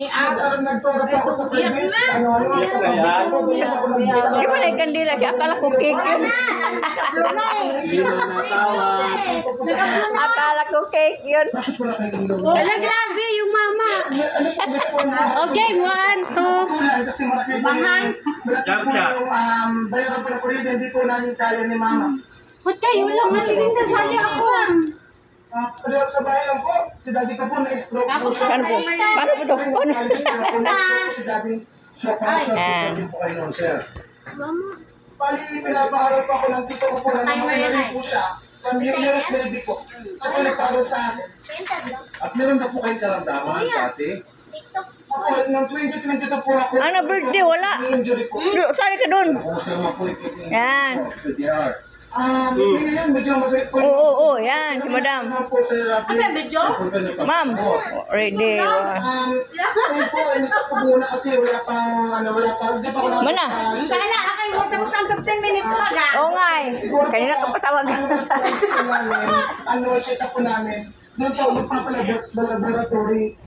Di ba na kandila siya? Akala ko cake yun. Akala ko cake yun. Wala, grabe yung mama. Okay, 1, 2. Mahal. Bayaran pa na kuryente, hindi po namin kaya ni mama. Ba't kayo lang? Malilinda sali ako. Sa bahay lang po, si daddy ko po na-stroke po siya. Paano po? Paano po ito? Paano? Si daddy, po kayo nun, sir. Bali, pinapaharap ako ng tito ko po na naman po siya. Pang-years baby po. Saka nagparo sa akin. At meron na po kayong karamdaman, dati? Ako, ng 2022 po ako. Ano birthday? Wala. Injury po. Sali ka dun. Ako sa mga po ito. Yan. Medyo masakit po. Oo, yan. Si madam. Po sa Medyo? Ma'am. Ready. po, stop ko muna kasi wala pang, wala pang, di pa ko na. Mana? Kala, akin mo tapos ng 15 minutes pa ga. Oo nga eh. Kanina ka patawag. Ano, check up po namin. Doon sa ulit pa pala, laboratory.